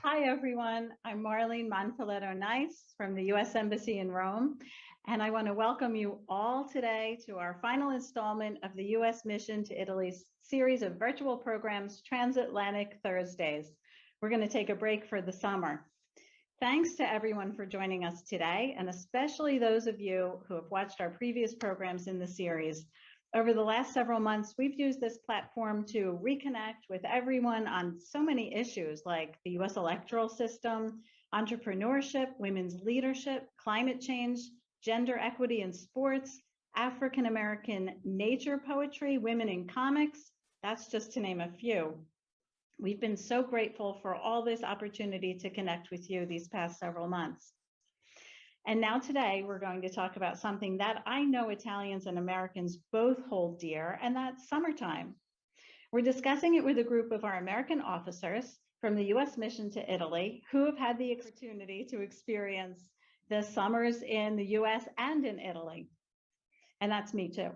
Hi, everyone. I'm Marlene Monfiletto Nice from the U.S. Embassy in Rome, and I want to welcome you all today to our final installment of the U.S. Mission to Italy's series of virtual programs, Transatlantic Thursdays. We're going to take a break for the summer. Thanks to everyone for joining us today, and especially those of you who have watched our previous programs in the series. Over the last several months, we've used this platform to reconnect with everyone on so many issues like the US electoral system, entrepreneurship, women's leadership, climate change, gender equity in sports, African American nature poetry, women in comics. That's just to name a few. We've been so grateful for all this opportunity to connect with you these past several months. And now today, we're going to talk about something that I know Italians and Americans both hold dear, and that's summertime. We're discussing it with a group of our American officers from the U.S. Mission to Italy who have had the opportunity to experience the summers in the U.S. and in Italy. And that's me too.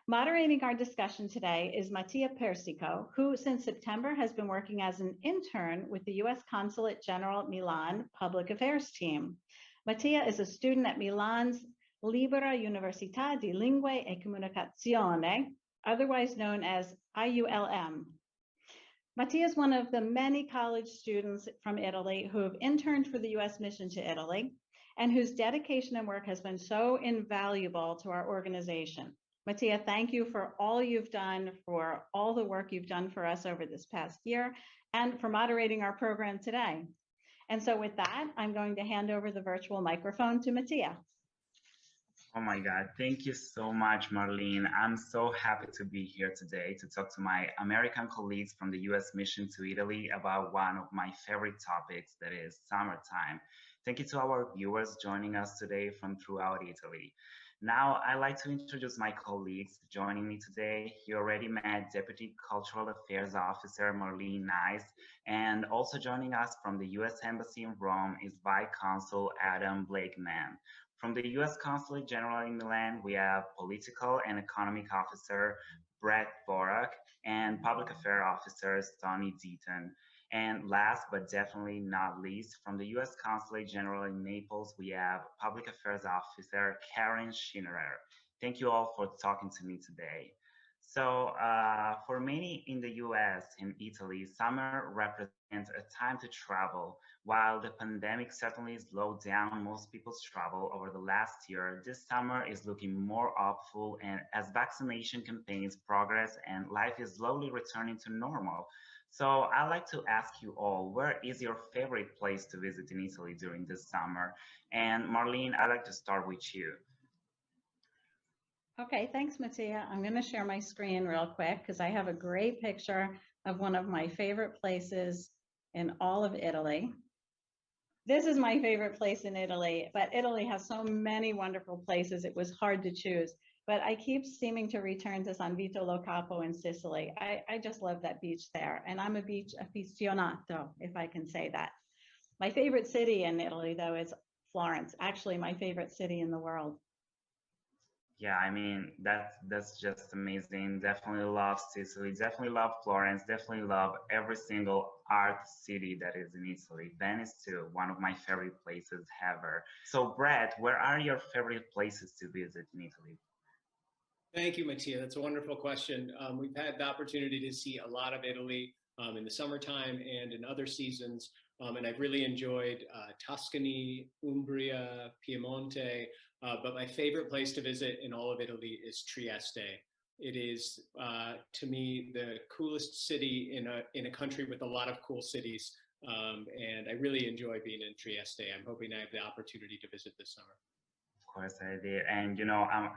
Moderating our discussion today is Mattia Persico, who since September has been working as an intern with the U.S. Consulate General at Milan Public Affairs team. Mattia is a student at Milan's Libera Università di Lingue e Comunicazione, otherwise known as IULM. Mattia is one of the many college students from Italy who have interned for the U.S. Mission to Italy and whose dedication and work has been so invaluable to our organization. Mattia, thank you for all you've done, for all the work you've done for us over this past year, and for moderating our program today. And so with that, I'm going to hand over the virtual microphone to Mattia. Oh my God, thank you so much, Marlene. I'm so happy to be here today to talk to my American colleagues from the U.S. Mission to Italy about one of my favorite topics, that is summertime. Thank you to our viewers joining us today from throughout Italy. Now, I'd like to introduce my colleagues joining me today. You already met Deputy Cultural Affairs Officer Marlene Nice, and also joining us from the U.S. Embassy in Rome is Vice Consul Adam Blakeman. From the U.S. Consulate General in Milan, we have Political and Economic Officer Brett Dvorak and Public Affairs Officer Tony Deaton. And last but definitely not least, from the U.S. Consulate General in Naples, we have Public Affairs Officer Karen Schinnerer. Thank you all for talking to me today. So for many in the US and Italy, summer represents a time to travel. While the pandemic certainly slowed down most people's travel over the last year, this summer is looking more hopeful, and as vaccination campaigns progress and life is slowly returning to normal. So I'd like to ask you all, where is your favorite place to visit in Italy during this summer? And Marlene, I'd like to start with you. Okay, thanks, Mattia. I'm going to share my screen real quick because I have a great picture of one of my favorite places in all of Italy. This is my favorite place in Italy, but Italy has so many wonderful places, it was hard to choose. But I keep seeming to return to San Vito lo Capo in Sicily. I just love that beach there. And I'm a beach aficionato, if I can say that. My favorite city in Italy, though, is Florence, actually my favorite city in the world. Yeah, I mean, that's just amazing. Definitely love Sicily, definitely love Florence, definitely love every single art city that is in Italy. Venice too, one of my favorite places ever. So Brett, where are your favorite places to visit in Italy? Thank you, Mattia. That's a wonderful question. We've had the opportunity to see a lot of Italy in the summertime and in other seasons. And I've really enjoyed Tuscany, Umbria, Piemonte, but my favorite place to visit in all of Italy is Trieste. It is, to me, the coolest city in a country with a lot of cool cities. And I really enjoy being in Trieste. I'm hoping I have the opportunity to visit this summer. Of course I did. And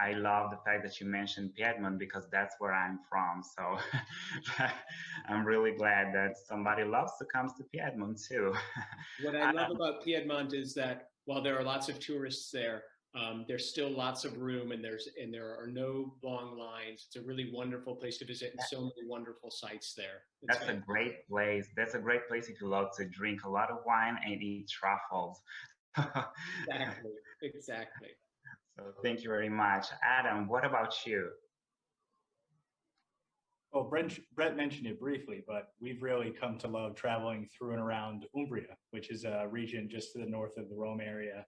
I love the fact that you mentioned Piedmont because that's where I'm from. So I'm really glad that somebody loves to come to Piedmont too. What I love about Piedmont is that while there are lots of tourists there, there's still lots of room, and there are no long lines. It's a really wonderful place to visit, and so many wonderful sites there. That's a great place. That's a great place if you love to drink a lot of wine and eat truffles. Exactly. So thank you very much. Adam, what about you? Well, Brett mentioned it briefly, but we've really come to love traveling through and around Umbria, which is a region just to the north of the Rome area.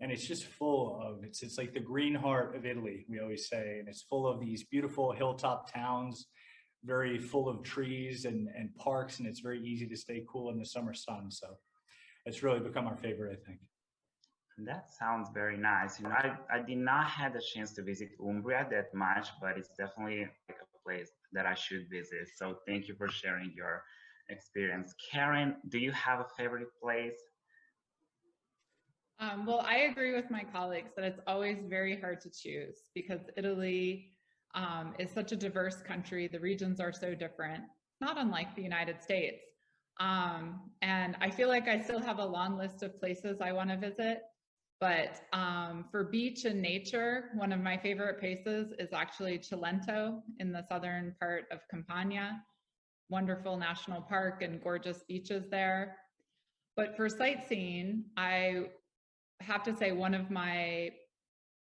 And it's just full of, it's like the green heart of Italy, we always say. And it's full of these beautiful hilltop towns, very full of trees and parks, and it's very easy to stay cool in the summer sun. So it's really become our favorite, I think. That sounds very nice. You know, I did not have the chance to visit Umbria that much, but it's definitely like a place that I should visit. So thank you for sharing your experience. Karen, do you have a favorite place? Well, I agree with my colleagues that it's always very hard to choose because Italy is such a diverse country. The regions are so different, not unlike the United States. And I feel like I still have a long list of places I want to visit. But for beach and nature, one of my favorite places is actually Cilento in the southern part of Campania. Wonderful national park and gorgeous beaches there. But for sightseeing, I have to say one of my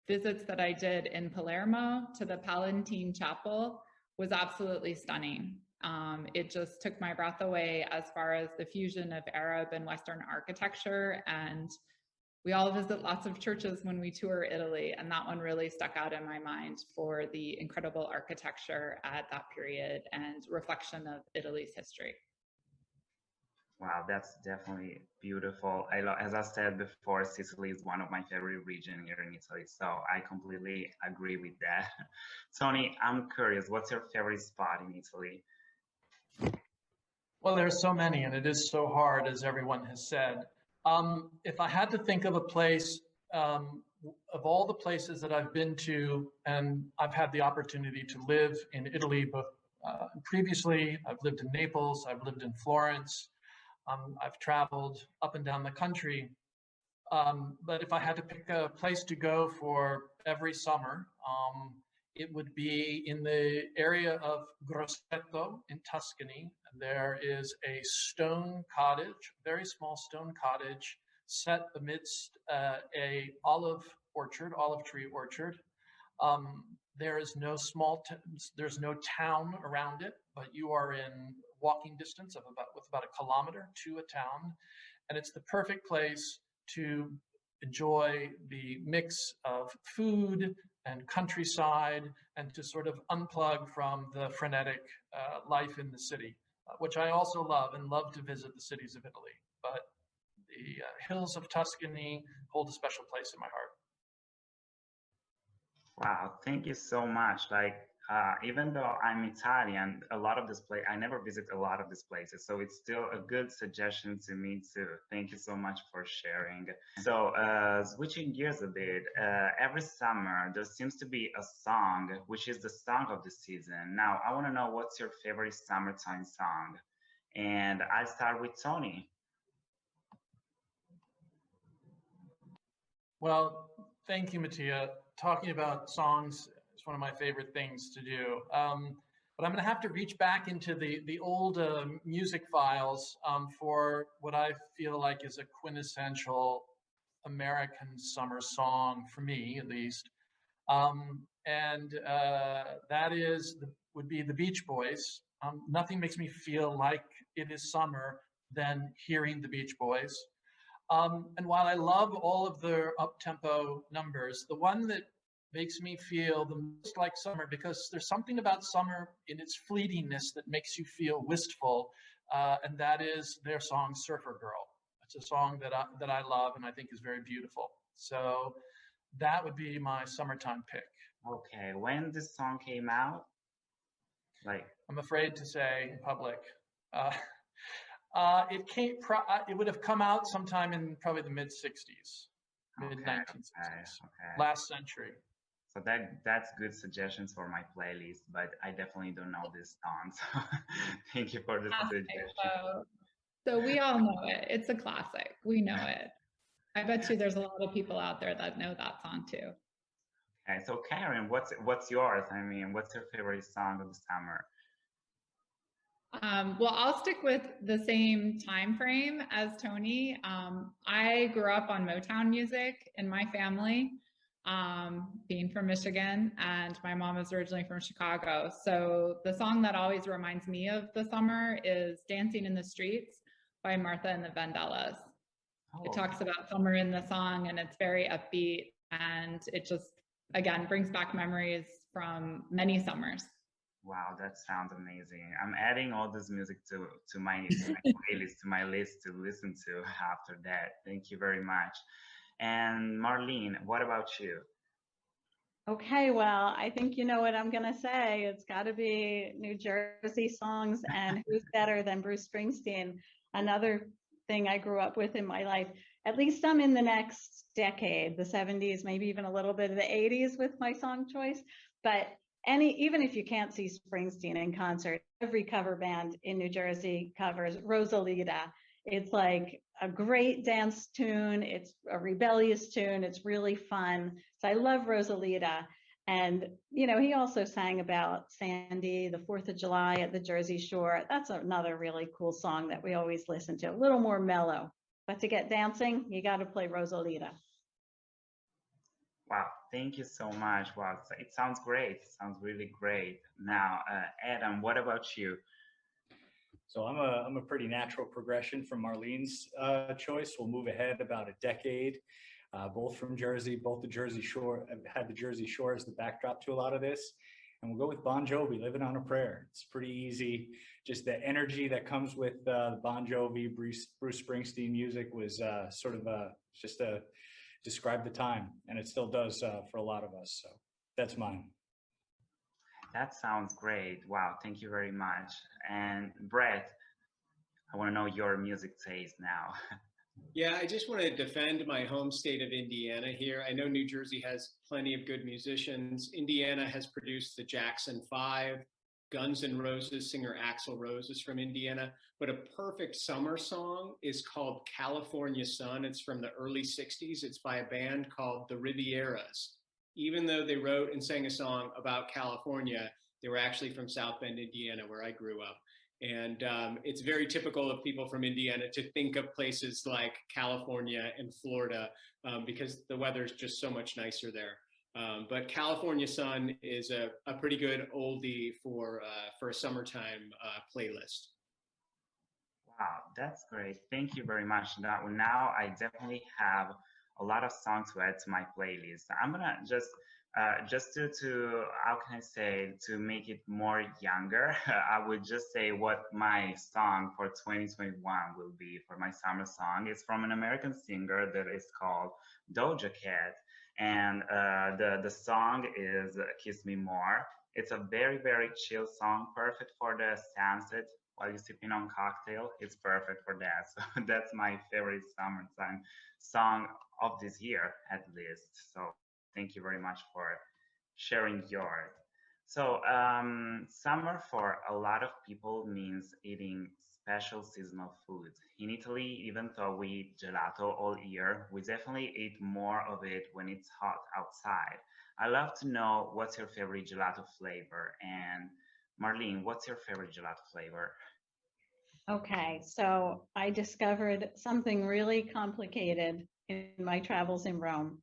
visits that I did in Palermo to the Palatine Chapel was absolutely stunning. It just took my breath away as far as the fusion of Arab and Western architecture, and we all visit lots of churches when we tour Italy, and that one really stuck out in my mind for the incredible architecture at that period and reflection of Italy's history. Wow, that's definitely beautiful. As I said before, Sicily is one of my favorite regions here in Italy, so I completely agree with that. Tony, I'm curious, what's your favorite spot in Italy? Well, there's so many, and it is so hard, as everyone has said. If I had to think of a place, of all the places that I've been to, and I've had the opportunity to live in Italy, both previously, I've lived in Naples, I've lived in Florence, I've traveled up and down the country. But if I had to pick a place to go for every summer, it would be in the area of Grosseto in Tuscany. There is a stone cottage, very small stone cottage, set amidst a olive tree orchard. There is no there's no town around it, but you are in walking distance of about a kilometer to a town, and it's the perfect place to enjoy the mix of food and countryside and to sort of unplug from the frenetic life in the city, which I also love and love to visit the cities of Italy. But the hills of Tuscany hold a special place in my heart. Wow, thank you so much. Even though I'm Italian, I never visit a lot of these places, so it's still a good suggestion to me too. Thank you so much for sharing. So switching gears a bit, every summer there seems to be a song, which is the song of the season. Now, I want to know what's your favorite summertime song? And I'll start with Tony. Well, thank you, Mattia. Talking about songs is one of my favorite things to do. But I'm going to have to reach back into the old music files for what I feel like is a quintessential American summer song, for me at least. And that would be the Beach Boys. Nothing makes me feel like it is summer than hearing the Beach Boys. And while I love all of their up-tempo numbers, the one that makes me feel the most like summer, because there's something about summer in its fleetingness that makes you feel wistful, and that is their song Surfer Girl. It's a song that I love and I think is very beautiful. So that would be my summertime pick. Okay, when this song came out? I'm afraid to say in public. It would have come out sometime in probably the mid-60s, mid-1960s, last century. So that's good suggestions for my playlist, but I definitely don't know this song. So thank you for the suggestion. So we all know it. It's a classic. We know it. I bet you there's a lot of people out there that know that song too. Okay, so Karen, what's yours? I mean, what's your favorite song of the summer? Well, I'll stick with the same time frame as Tony. I grew up on Motown music in my family. being from Michigan, and my mom is originally from Chicago. So the song that always reminds me of the summer is Dancing in the Streets by Martha and the Vandellas. It talks about summer in the song, and it's very upbeat, and it just, again, brings back memories from many summers. Wow, that sounds amazing. I'm adding all this music to my playlist, to my list to listen to after that. Thank you very much. And Marlene, what about you? Okay, well, I think you know what I'm going to say. It's got to be New Jersey songs, and who's better than Bruce Springsteen? Another thing I grew up with in my life, at least I'm in the next decade, the 70s, maybe even a little bit of the 80s with my song choice. But even if you can't see Springsteen in concert, every cover band in New Jersey covers Rosalita. It's like a great dance tune. It's a rebellious tune. It's really fun. So I love Rosalita. And, you know, he also sang about Sandy, the 4th of July at the Jersey Shore. That's another really cool song that we always listen to, a little more mellow. But to get dancing, you got to play Rosalita. Wow, thank you so much. Wow, it sounds great. It sounds really great. Now, Adam, what about you? So I'm a pretty natural progression from Marlene's choice. We'll move ahead about a decade, both from Jersey, both the Jersey Shore, had the Jersey Shore as the backdrop to a lot of this. And we'll go with Bon Jovi, Living on a Prayer. It's pretty easy. Just the energy that comes with the Bon Jovi, Bruce Springsteen music was sort of just to describe the time. And it still does for a lot of us. So that's mine. That sounds great. Wow, thank you very much. And Brett, I want to know your music taste now. Yeah, I just want to defend my home state of Indiana here. I know New Jersey has plenty of good musicians. Indiana has produced the Jackson 5. Guns N' Roses singer Axl Rose is from Indiana. But a perfect summer song is called California Sun. It's from the early 60s. It's by a band called the Rivieras. Even though they wrote and sang a song about California, they were actually from South Bend, Indiana, where I grew up. And it's very typical of people from Indiana to think of places like California and Florida because the weather is just so much nicer there. But California Sun is a pretty good oldie for a summertime playlist. Wow, that's great. Thank you very much. Now I definitely have a lot of songs to add to my playlist. I'm gonna just to how can I say, to make it more younger, I would just say what my song for 2021 will be for my summer song. It's from an American singer that is called Doja Cat, and the song is Kiss Me More. It's a very, very chill song, perfect for the sunset while you're sipping on cocktail. It's perfect for that. So that's my favorite summertime song of this year, at least. So thank you very much for sharing yours. So summer for a lot of people means eating special seasonal foods. In Italy, even though we eat gelato all year, we definitely eat more of it when it's hot outside. I love to know what's your favorite gelato flavor. And Marlene, what's your favorite gelato flavor? Okay, so I discovered something really complicated in my travels in Rome.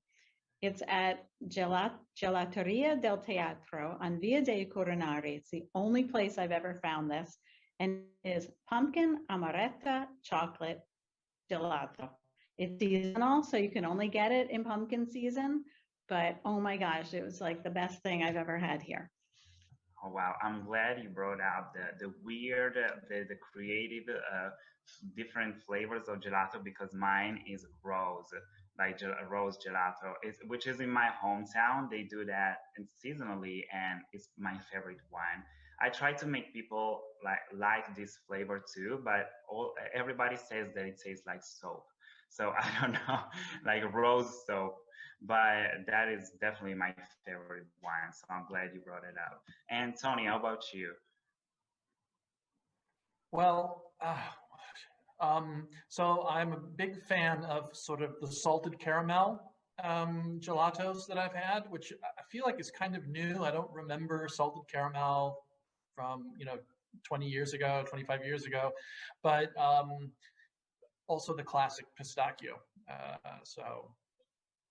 It's at Gelateria del Teatro on Via dei Coronari. It's the only place I've ever found this, and it is pumpkin amaretto chocolate gelato. It's seasonal, so you can only get it in pumpkin season, but oh my gosh, it was like the best thing I've ever had here. Oh wow, I'm glad you brought out the weird, the creative, different flavors of gelato, because mine is rose, like rose gelato, which is in my hometown. They do that seasonally, and it's my favorite one. I try to make people like this flavor too, but everybody says that it tastes like soap. So I don't know, like rose soap. But that is definitely my favorite one. So I'm glad you brought it up. And Tony, how about you? Well, so I'm a big fan of sort of the salted caramel gelatos that I've had, which I feel like is kind of new. I don't remember salted caramel from, 20 years ago, 25 years ago, but also the classic pistachio. So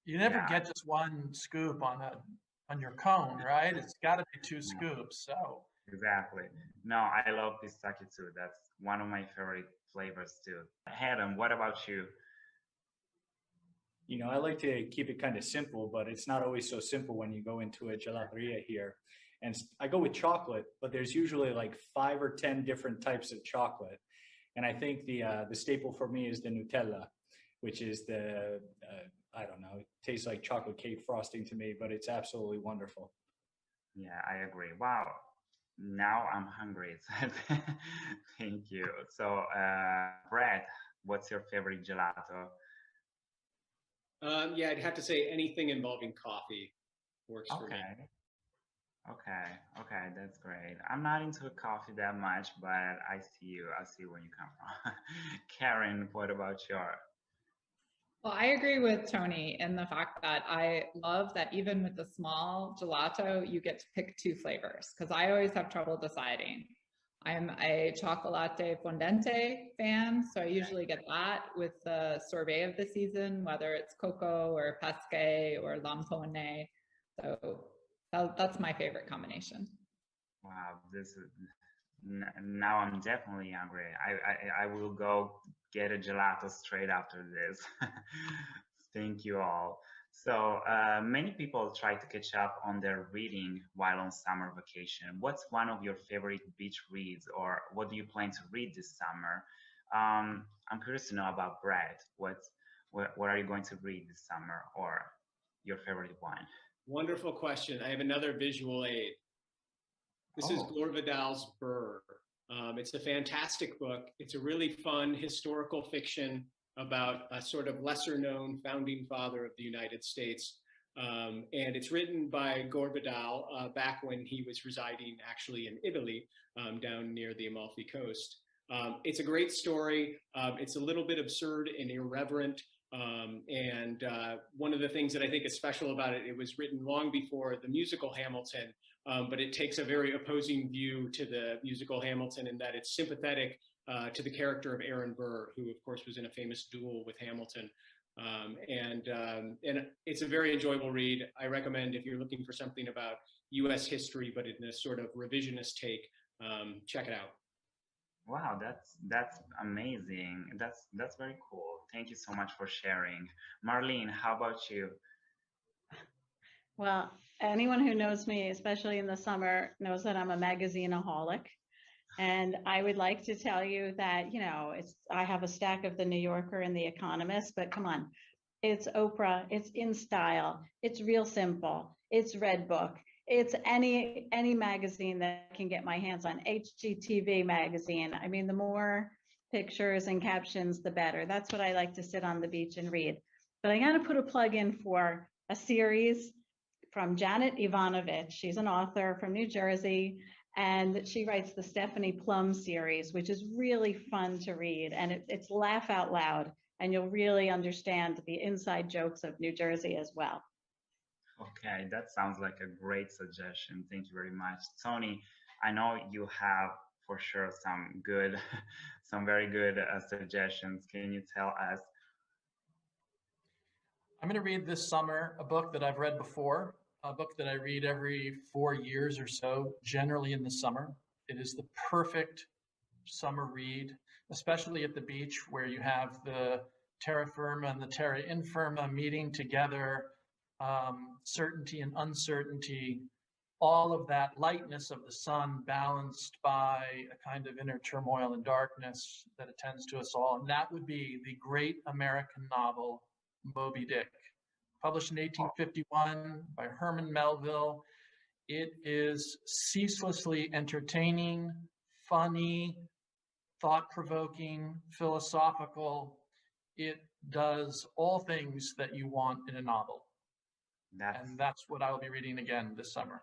You never Yeah, get just one scoop on your cone, right? It's got to be two yeah, scoops. So exactly. No, I love pistachio too. That's one of my favorite flavors too. Adam, what about you? You know, I like to keep it kind of simple, but it's not always so simple when you go into a gelateria here. And I go with chocolate, but there's usually like 5 or 10 different types of chocolate. And I think the staple for me is the Nutella, which is the I don't know, it tastes like chocolate cake frosting to me, but it's absolutely wonderful. Yeah, I agree. Wow. Now I'm hungry. Thank you. So, Brad, what's your favorite gelato? Yeah, I'd have to say anything involving coffee works for me. Okay. Okay, okay, that's great. I'm not into coffee that much, but I see you. I see where you come from. Karen, what about your? Well, I agree with Tony in the fact that I love that even with the small gelato, you get to pick two flavors because I always have trouble deciding. I'm a chocolate fondente fan, so I usually get that with the sorbet of the season, whether it's cocoa or pesque or lampone. So that's my favorite combination. Wow, this is now I'm definitely hungry. I will go get a gelato straight after this. Thank you all. So many people try to catch up on their reading while on summer vacation. What's one of your favorite beach reads, or what do you plan to read this summer? I'm curious to know about Brad. What are you going to read this summer, or your favorite one? Wonderful question. I have another visual aid. This is Oh, Gore Vidal's Burr. It's a fantastic book. It's a really fun historical fiction about a sort of lesser known founding father of the United States. And it's written by Gore Vidal back when he was residing actually in Italy, down near the Amalfi Coast. It's a great story. It's a little bit absurd and irreverent. And one of the things that I think is special about it, it was written long before the musical Hamilton, but it takes a very opposing view to the musical Hamilton in that it's sympathetic to the character of Aaron Burr, who of course was in a famous duel with Hamilton. And it's a very enjoyable read. I recommend if you're looking for something about U.S. history, but in a sort of revisionist take, check it out. wow, that's amazing. That's very cool. Thank you so much for sharing. Marlene, how about you? Well, anyone who knows me, especially in the summer, knows that I'm a magazineaholic. And I would like to tell you that, I have a stack of the New Yorker and the Economist, but come on, it's Oprah, it's In Style, it's Real Simple, it's Red Book, it's any magazine that I can get my hands on, HGTV magazine. I mean, the more pictures and captions, the better. That's what I like to sit on the beach and read. But I got to put a plug in for a series from Janet Ivanovich. She's an author from New Jersey, and she writes the Stephanie Plum series, which is really fun to read. And it's laugh out loud, and you'll really understand the inside jokes of New Jersey as well. Okay, that sounds like a great suggestion. Thank you very much. Tony, I know you have for sure some good, some very good suggestions. Can you tell us? I'm going to read this summer a book that I've read before, a book that I read every 4 years or so, generally in the summer. It is the perfect summer read, especially at the beach where you have the terra firma and the terra infirma meeting together, certainty and uncertainty, all of that lightness of the sun balanced by a kind of inner turmoil and darkness that attends to us all. And that would be the great American novel, Moby Dick, published in 1851 by Herman Melville. It is ceaselessly entertaining, funny, thought-provoking, philosophical. It does all things that you want in a novel. And that's what I'll be reading again this summer.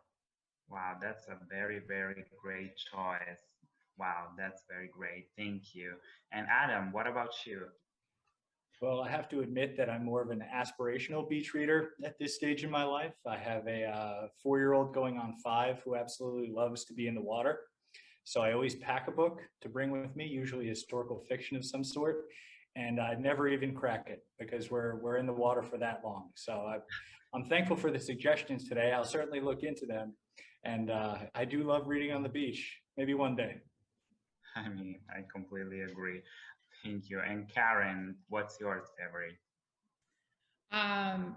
Wow, that's a very, very great choice. Wow, that's very great. Thank you. And Adam, what about you? Well, I have to admit that I'm more of an aspirational beach reader at this stage in my life. I have a 4-year-old going on 5 who absolutely loves to be in the water. So I always pack a book to bring with me, usually historical fiction of some sort. and I never even crack it because we're in the water for that long. So I'm thankful for the suggestions today. I'll certainly look into them. And I do love reading on the beach. Maybe one day. I mean, I completely agree. Thank you. And Karen, what's your favorite?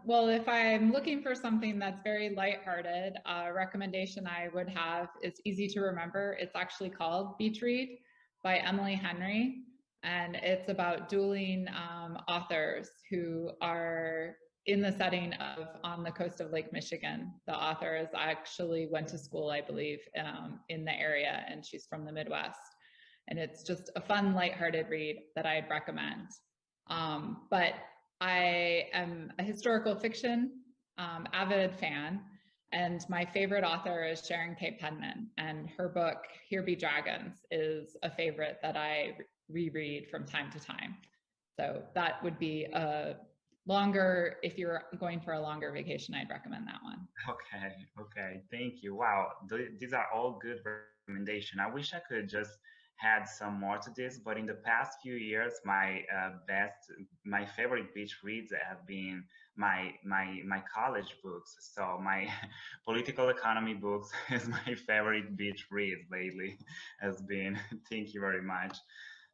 Well, if I'm looking for something that's very lighthearted, a recommendation I would have is easy to remember. It's actually called Beach Read by Emily Henry. And it's about dueling authors who are in the setting of on the coast of Lake Michigan. The author is actually went to school, I believe, in the area, and she's from the Midwest. And it's just a fun, lighthearted read that I'd recommend. But I am a historical fiction avid fan, and my favorite author is Sharon K. Penman, and her book, Here Be Dragons, is a favorite that I reread from time to time. So that would be a longer, if you're going for a longer vacation, I'd recommend that one. Okay, thank you. Wow, these are all good recommendations. I wish I could just had some more to this, but in the past few years, my favorite beach reads have been my college books. So my political economy books is my favorite beach read lately has been. Thank you very much.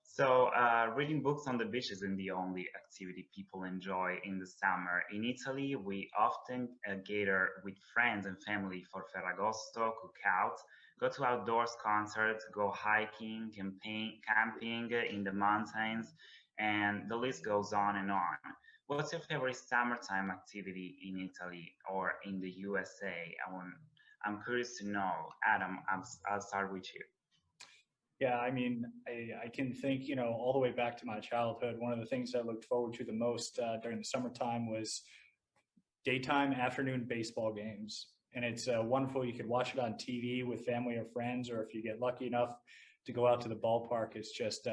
So reading books on the beach isn't the only activity people enjoy in the summer. In Italy, we often gather with friends and family for Ferragosto, cookouts, go to outdoors concerts, go hiking, camping in the mountains, and the list goes on and on. What's your favorite summertime activity in Italy or in the USA? I'm curious to know. Adam, I'll start with you. Yeah, I mean, I can think, all the way back to my childhood. One of the things I looked forward to the most during the summertime was daytime afternoon baseball games. And it's wonderful. You could watch it on TV with family or friends, or if you get lucky enough to go out to the ballpark, it's just,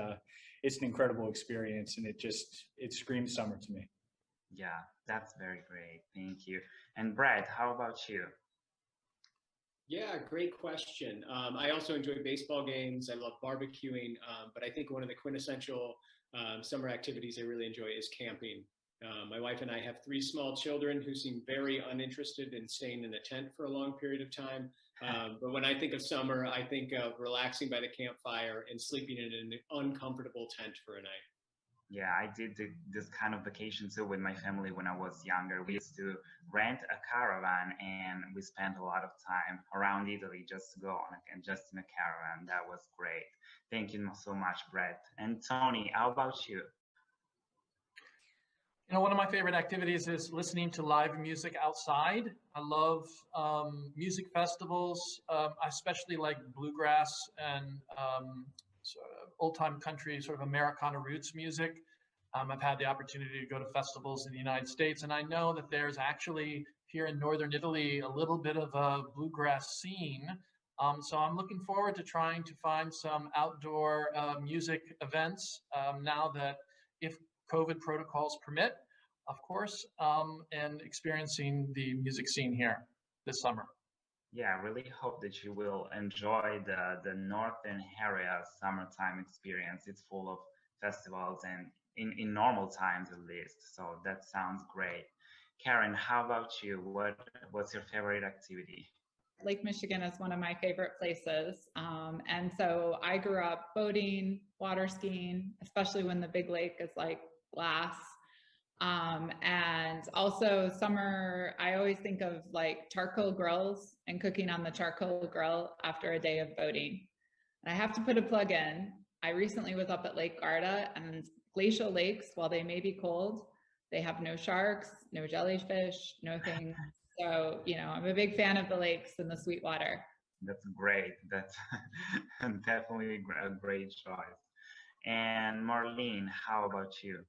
it's an incredible experience. And it screams summer to me. Yeah, that's very great. Thank you. And Brad, how about you? Yeah, great question. I also enjoy baseball games. I love barbecuing, but I think one of the quintessential summer activities I really enjoy is camping. My wife and I have 3 small children who seem very uninterested in staying in a tent for a long period of time. But when I think of summer, I think of relaxing by the campfire and sleeping in an uncomfortable tent for a night. Yeah, I did this kind of vacation too with my family when I was younger. We used to rent a caravan and we spent a lot of time around Italy just to go on and just in a caravan. That was great. Thank you so much, Brett. And Tony, how about you? One of my favorite activities is listening to live music outside. I love music festivals. I especially like bluegrass and sort of old-time country, sort of Americana roots music. I've had the opportunity to go to festivals in the United States, and I know that there's actually here in Northern Italy a little bit of a bluegrass scene. So I'm looking forward to trying to find some outdoor music events now that, if COVID protocols permit, of course, and experiencing the music scene here this summer. Yeah, I really hope that you will enjoy the northern area summertime experience. It's full of festivals and in normal times at least. So that sounds great. Karen, how about you? What's your favorite activity? Lake Michigan is one of my favorite places. And so I grew up boating, water skiing, especially when the big lake is like glass. And also summer, I always think of like charcoal grills and cooking on the charcoal grill after a day of boating. And I have to put a plug in. I recently was up at Lake Garda, and glacial lakes, while they may be cold, they have no sharks, no jellyfish, no things. So, I'm a big fan of the lakes and the sweet water. That's great. That's definitely a great choice. And Marlene, how about you?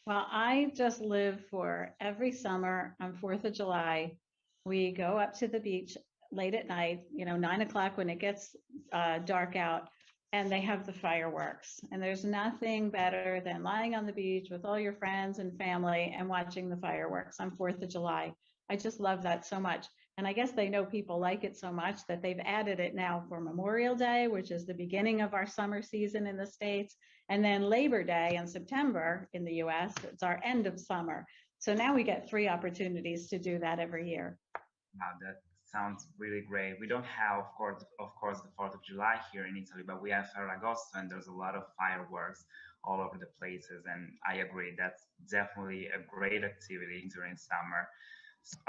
Well, I just live for every summer on 4th of July. We go up to the beach late at night, 9 o'clock when it gets dark out, and they have the fireworks. And there's nothing better than lying on the beach with all your friends and family and watching the fireworks on 4th of July. I just love that so much. And I guess they know people like it so much that they've added it now for Memorial Day, which is the beginning of our summer season in the States. And then Labor Day in September in the US, it's our end of summer. So now we get 3 opportunities to do that every year. Wow, that sounds really great. We don't have, of course, the 4th of July here in Italy, but we have Ferragosto, and there's a lot of fireworks all over the places. And I agree, that's definitely a great activity during summer.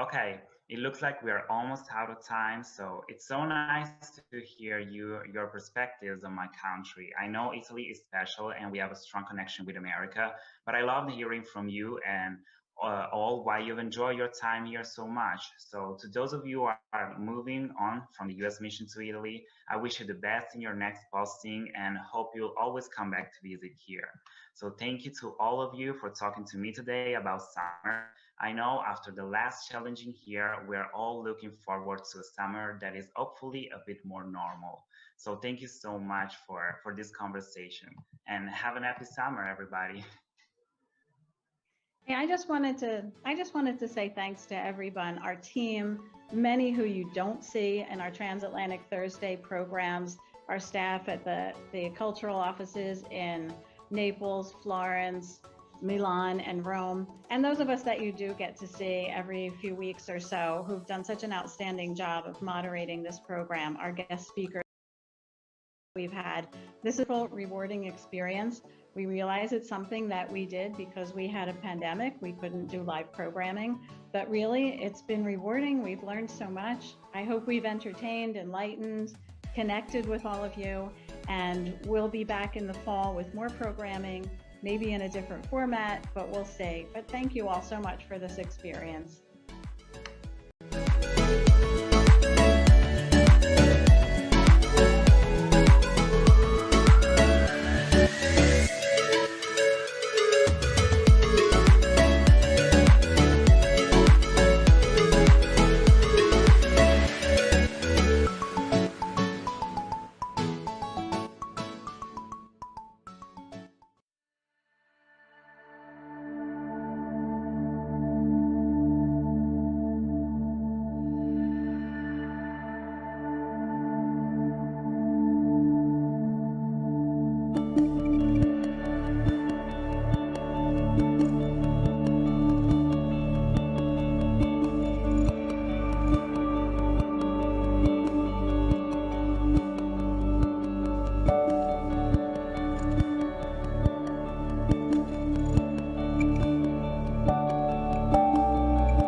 Okay, it looks like we are almost out of time, so it's so nice to hear your perspectives on my country. I know Italy is special and we have a strong connection with America, but I love hearing from you and all why you've enjoyed your time here so much. So to those of you who are moving on from the U.S. mission to Italy, I wish you the best in your next posting and hope you'll always come back to visit here. So thank you to all of you for talking to me today about summer. I know after the last challenging year, we're all looking forward to a summer that is hopefully a bit more normal. So thank you so much for this conversation, and have a happy summer, everybody. Yeah, I just wanted to say thanks to everyone, our team, many who you don't see in our Transatlantic Thursday programs, our staff at the cultural offices in Naples, Florence, Milan, and Rome, and those of us that you do get to see every few weeks or so who've done such an outstanding job of moderating this program, our guest speakers we've had. This is a rewarding experience. We realize it's something that we did because we had a pandemic. We couldn't do live programming, but really it's been rewarding. We've learned so much. I hope we've entertained, enlightened, connected with all of you, and we'll be back in the fall with more programming, maybe in a different format, but we'll see. But thank you all so much for this experience.